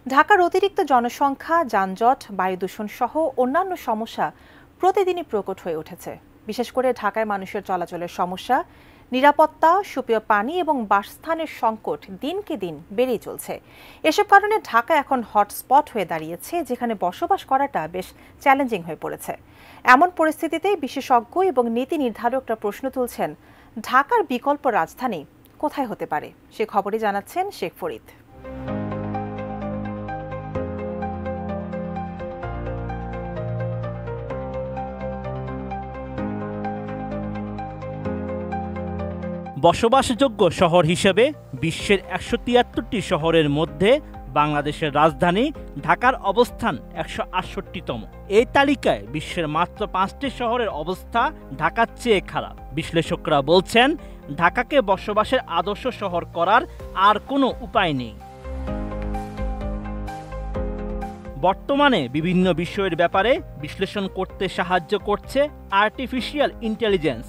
ঢাকার অতিরিক্ত জনসংখ্যা, যানজট, বায়ু দূষণ সহ অন্যান্য সমস্যা প্রতিদিনই প্রকট হয়ে উঠেছে। বিশেষ করে ঢাকায় মানুষের চলাচলের সমস্যা, নিরাপত্তা, সুপেয় পানি এবং বাসস্থানের সংকট দিনকে দিন বেড়েই চলছে। এসব কারণে ঢাকা এখন হটস্পট হয়ে দাঁড়িয়েছে, যেখানে বসবাস করাটা বেশ চ্যালেঞ্জিং হয়ে পড়েছে। এমন পরিস্থিতিতে বিশেষজ্ঞ এবং নীতি নির্ধারকরা প্রশ্ন তুলছেন, ঢাকার বিকল্প রাজধানী কোথায় হতে পারে? সে খবরই জানাচ্ছেন শেখ ফরিদ। বসবাসযোগ্য শহর হিসেবে বিশ্বের ১৭৩টি শহরের মধ্যে বাংলাদেশের রাজধানী ঢাকার অবস্থান ১৬৮তম। এই তালিকায় বিশ্বের মাত্র ৫টি শহরের অবস্থা ঢাকার চেয়ে খারাপ। বিশ্লেষকরা বলছেন, ঢাকাকে বসবাসের আদর্শ শহর করার আর কোনো উপায় নেই। বর্তমানে বিভিন্ন বিষয়ের ব্যাপারে বিশ্লেষণ করতে সাহায্য করছে আর্টিফিশিয়াল ইন্টেলিজেন্স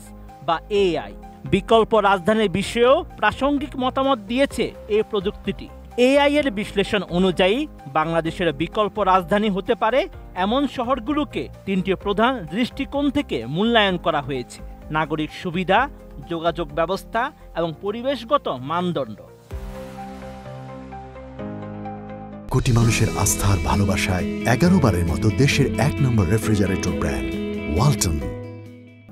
বা এআই। বিকল্প রাজধানীর বিষয়েও প্রাসঙ্গিক মতামত দিয়েছে এই প্রযুক্তিটি। এআই এর বিশ্লেষণ অনুযায়ী বাংলাদেশের বিকল্প রাজধানী হতে পারে এমন শহরগুলোকে ৩টি প্রধান দৃষ্টিকোণ থেকে মূল্যায়ন করা হয়েছে: নাগরিক সুবিধা, যোগাযোগ ব্যবস্থা এবং পরিবেশগত মানদণ্ড। কোটি মানুষের আস্থার ভালোবাসায় 11 বারের মতো দেশের ১ নম্বর রেফ্রিজারেটর ব্র্যান্ড ওয়ালটন।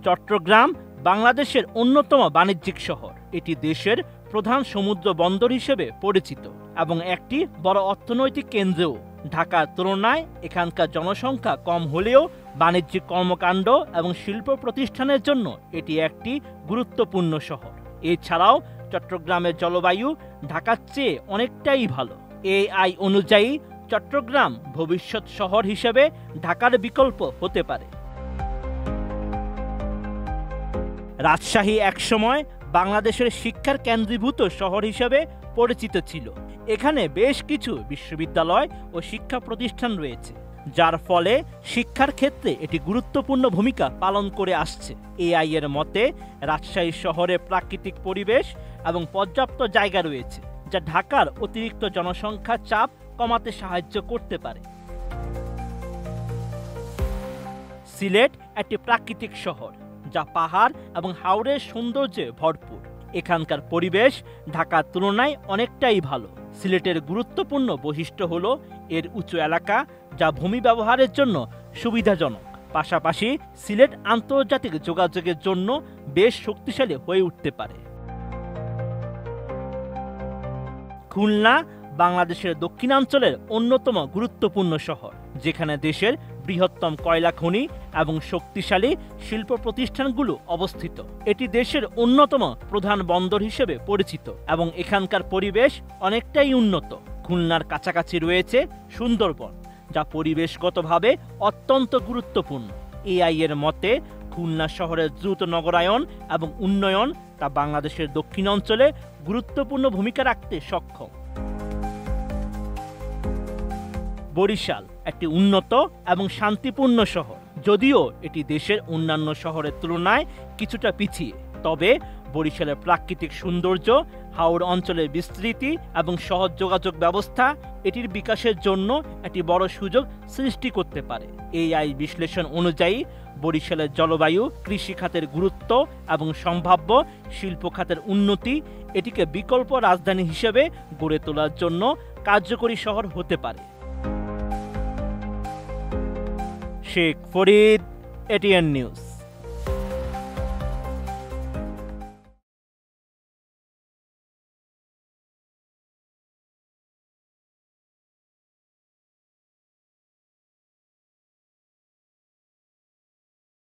চট্টগ্রাম বাংলাদেশের অন্যতম বাণিজ্যিক শহর। এটি দেশের প্রধান সমুদ্র বন্দর হিসেবে পরিচিত এবং একটি বড় অর্থনৈতিক কেন্দ্রও। ঢাকার তুলনায় এখানকার জনসংখ্যা কম হলেও বাণিজ্যিক কর্মকাণ্ড এবং শিল্প প্রতিষ্ঠানের জন্য এটি একটি গুরুত্বপূর্ণ শহর। এছাড়াও চট্টগ্রামের জলবায়ু ঢাকার চেয়ে অনেকটাই ভালো। এআই অনুযায়ী চট্টগ্রাম ভবিষ্যৎ শহর হিসেবে ঢাকার বিকল্প হতে পারে। রাজশাহী একসময় বাংলাদেশের শিক্ষার কেন্দ্রীভূত শহর হিসেবে পরিচিত ছিল। এখানে বেশ কিছু বিশ্ববিদ্যালয় ও শিক্ষা প্রতিষ্ঠান রয়েছে, যার ফলে শিক্ষার ক্ষেত্রে এটি গুরুত্বপূর্ণ ভূমিকা পালন করে আসছে। এআই এর মতে, রাজশাহী শহরে প্রাকৃতিক পরিবেশ এবং পর্যাপ্ত জায়গা রয়েছে, যা ঢাকার অতিরিক্ত জনসংখ্যার চাপ কমাতে সাহায্য করতে পারে। সিলেট একটি প্রাকৃতিক শহর, যা পাহাড় এবং হাওরের সৌন্দর্যে ভরপুর। এখানকার পরিবেশ ঢাকার তুলনায় অনেকটাই ভালো। সিলেটের গুরুত্বপূর্ণ বৈশিষ্ট্য হলো এর উঁচু এলাকা, যা ভূমি ব্যবহারের জন্য সুবিধাজনক। পাশাপাশি সিলেট আন্তর্জাতিক যোগাযোগের জন্য বেশ শক্তিশালী হয়ে উঠতে পারে। খুলনা বাংলাদেশের দক্ষিণাঞ্চলের অন্যতম গুরুত্বপূর্ণ শহর, যেখানে দেশের বৃহত্তম কয়লা খনি এবং শক্তিশালী শিল্প প্রতিষ্ঠানগুলো অবস্থিত। এটি দেশের অন্যতম প্রধান বন্দর হিসেবে পরিচিত এবং এখানকার পরিবেশ অনেকটাই উন্নত। খুলনার কাছাকাছি রয়েছে সুন্দরবন, যা পরিবেশগতভাবে অত্যন্ত গুরুত্বপূর্ণ। এআই এর মতে, খুলনা শহরের দ্রুত নগরায়ন এবং উন্নয়ন তা বাংলাদেশের দক্ষিণ অঞ্চলে গুরুত্বপূর্ণ ভূমিকা রাখতে সক্ষম। বরিশাল একটি উন্নত এবং শান্তিপূর্ণ শহর। যদিও এটি দেশের অন্যান্য শহরের তুলনায় কিছুটা পিছিয়ে, তবে বরিশালের প্রাকৃতিক সৌন্দর্য, হাওর অঞ্চলের বিস্তৃতি এবং সহজ যোগাযোগ ব্যবস্থা এটির বিকাশের জন্য একটি বড় সুযোগ সৃষ্টি করতে পারে। এআই বিশ্লেষণ অনুযায়ী বরিশালের জলবায়ু, কৃষি খাতের গুরুত্ব এবং সম্ভাব্য শিল্প খাতের উন্নতি এটিকে বিকল্প রাজধানী হিসেবে গড়ে তোলার জন্য কার্যকরী শহর হতে পারে। Sheikh Farid, ATN news.